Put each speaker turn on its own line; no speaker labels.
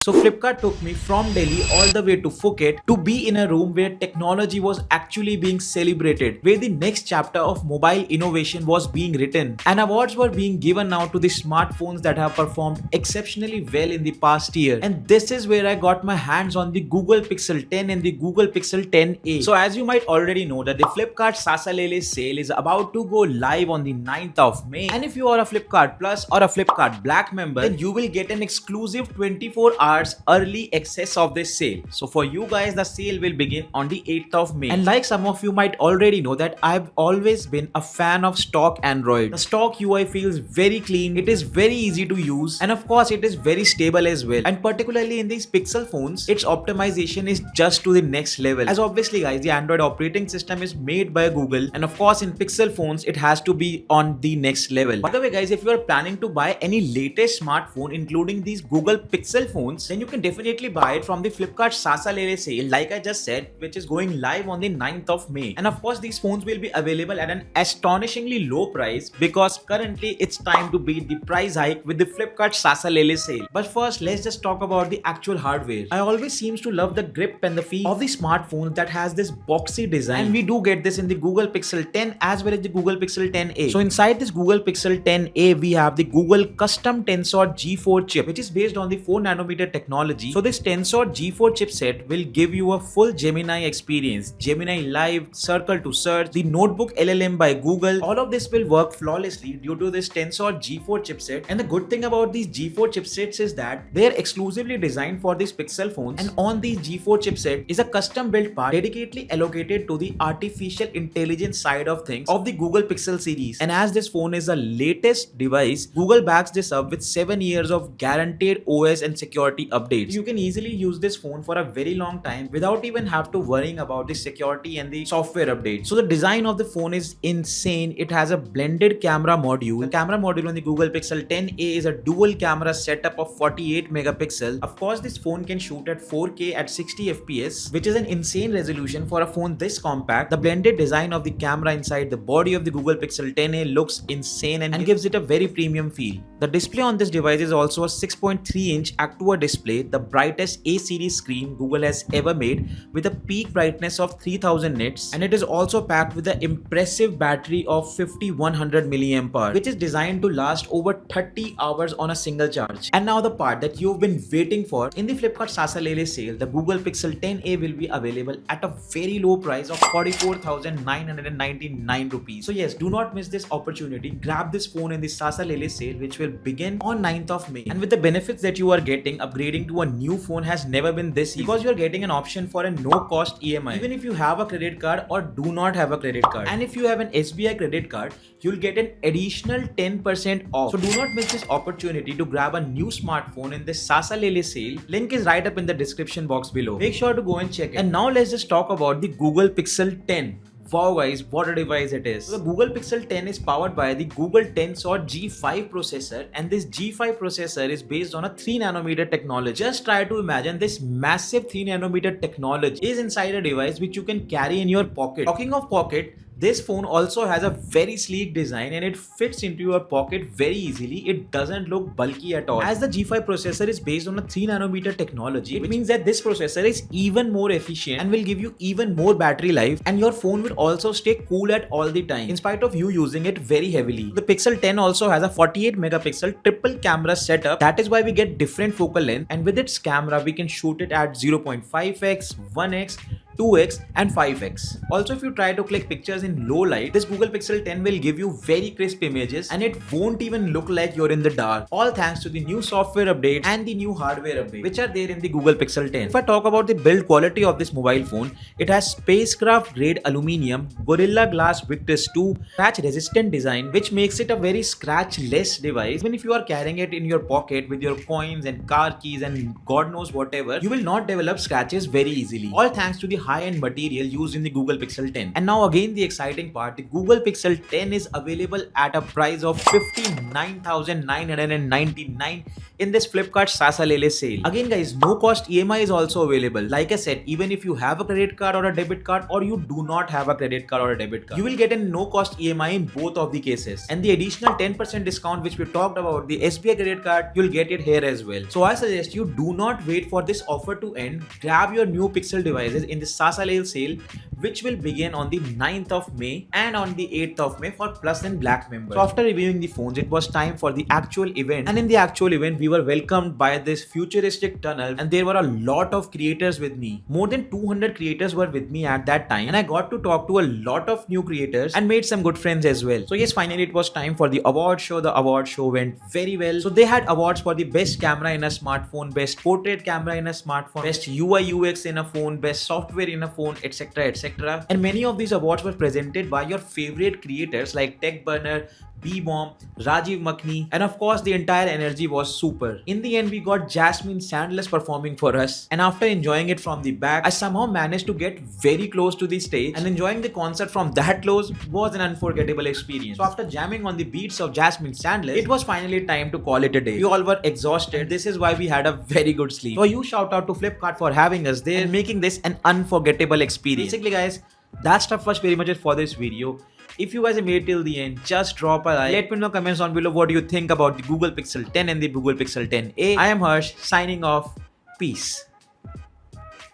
So Flipkart took me from Delhi all the way to Phuket to be in a room where technology was actually being celebrated, where the next chapter of mobile innovation was being written, and awards were being given out to the smartphones that have performed exceptionally well in the past year. And this is where I got my hands on the Google Pixel 10 and the Google Pixel 10a. So as you might already know that the Flipkart Sasa Lele Sale is about to go live on the 9th of May. And if you are a Flipkart Plus or a Flipkart Black member, then you will get an exclusive 24 hours early access of this sale. So for you guys, the sale will begin on the 8th of May. And like some of you might already know that I've always been a fan of stock Android. The stock UI feels very clean, it is very easy to use, and of course it is very stable as well. And particularly in these Pixel phones, its optimization is just to the next level. As obviously guys, the Android operating system is made by Google, and of course in Pixel phones it has to be on the next level. By the way guys, if you are planning to buy any latest smartphone including these Google Pixel phones, then you can definitely buy it from the Flipkart Sasa Lele Sale, like I just said, which is going live on the 9th of May. And of course these phones will be available at an astonishingly low price, because currently it's time to beat the price hike with the Flipkart Sasa Lele Sale. But first let's just talk about the actual hardware. I always seems to love the grip and the feel of the smartphone that has this boxy design, and we do get this in the Google Pixel 10 as well as the Google Pixel 10a. So inside this Google Pixel 10a we have the Google custom Tensor G4 chip, which is based on the 4nm technology. So this Tensor G4 chipset will give you a full Gemini experience, Gemini Live, Circle to Search, the Notebook LLM by Google. All of this will work flawlessly due to this Tensor G4 chipset. And the good thing about these G4 chipsets is that they are exclusively designed for these Pixel phones, and on these G4 chipset is a custom built part dedicatedly allocated to the artificial intelligence side of things of the Google Pixel series. And as this phone is the latest device, Google backs this up with 7 years of guaranteed OS and security updates. You can easily use this phone for a very long time without even have to worrying about the security and the software updates. So the design of the phone is insane. It has a blended camera module. The camera module on the Google Pixel 10a is a dual camera setup of 48 megapixel. Of course this phone can shoot at 4K at 60 fps, which is an insane resolution for a phone this compact. The blended design of the camera inside the body of the Google Pixel 10a looks insane and gives it a very premium feel. The display on this device is also a 6.3-inch Actua display, the brightest A-series screen Google has ever made, with a peak brightness of 3000 nits, and it is also packed with an impressive battery of 5100 mAh, which is designed to last over 30 hours on a single charge. And now the part that you've been waiting for. In the Flipkart Sasa Lele Sale, the Google Pixel 10a will be available at a very low price of 44,999 rupees. So yes, do not miss this opportunity. Grab this phone in the Sasa Lele Sale, which will begin on 9th of May. And with the benefits that you are getting, upgrading to a new phone has never been this easy, because you are getting an option for a no cost EMI even if you have a credit card or do not have a credit card. And if you have an SBI credit card, you'll get an additional 10% off. So do not miss this opportunity to grab a new smartphone in this Sasa Lele Sale. Link is right up in the description box below. Make sure to go and check it. And now let's just talk about the Google Pixel 10. Wow guys, what a device it is. So the Google Pixel 10 is powered by the Google Tensor G5 processor, and this G5 processor is based on a 3nm technology. Just try to imagine this massive 3nm technology is inside a device which you can carry in your pocket. Talking of pocket, this phone also has a very sleek design and it fits into your pocket very easily. It doesn't look bulky at all. As the G5 processor is based on a 3nm technology, it means that this processor is even more efficient and will give you even more battery life, and your phone will also stay cool at all the time in spite of you using it very heavily. The Pixel 10 also has a 48 megapixel triple camera setup. That is why we get different focal length, and with its camera we can shoot it at 0.5x, 1x, 2x and 5x. Also, if you try to click pictures in low light, this Google Pixel 10 will give you very crisp images and it won't even look like you're in the dark. All thanks to the new software updates and the new hardware updates which are there in the Google Pixel 10. If I talk about the build quality of this mobile phone, it has spacecraft grade aluminum, Gorilla Glass Victus 2, scratch resistant design, which makes it a very scratch less device. Even if you are carrying it in your pocket with your coins and car keys and God knows whatever, you will not develop scratches very easily. All thanks to the high-end material used in the Google Pixel 10. And now again the exciting part, the Google Pixel 10 is available at a price of 59,999 in this Flipkart Sasa Lele sale. Again guys, no cost EMI is also available. Like I said, even if you have a credit card or a debit card, or you do not have a credit card or a debit card, you will get a no cost EMI in both of the cases. And the additional 10% discount which we talked about, the SBI credit card, you'll get it here as well. So I suggest you do not wait for this offer to end. Grab your new Pixel devices in the Sasa Lele sale, which will begin on the 9th of May and on the 8th of May for Plus and Black members. So after reviewing the phones, it was time for the actual event. And in the actual event, we were welcomed by this futuristic tunnel, and there were a lot of creators with me. More than 200 creators were with me at that time, and I got to talk to a lot of new creators and made some good friends as well. So yes, finally it was time for the award show. The award show went very well. So they had awards for the best camera in a smartphone, best portrait camera in a smartphone, best UI UX in a phone, best software in a phone, etc, etc. And many of these awards were presented by your favorite creators like Tech Burner, B-Bomb, Rajiv Makhni, and of course the entire energy was super. In the end, we got Jasmine Sandless performing for us, and after enjoying it from the back, I somehow managed to get very close to the stage, and enjoying the concert from that close was an unforgettable experience. So after jamming on the beats of Jasmine Sandless, it was finally time to call it a day. We all were exhausted. This is why we had a very good sleep. So a huge shout out to Flipkart for having us there and making this an unforgettable experience. Basically guys, that stuff was very much it for this video. If you guys have made it till the end, just drop a like. Let me know comments down below what you think about the Google Pixel 10 and the Google Pixel 10a. I am Harsh, signing off. Peace.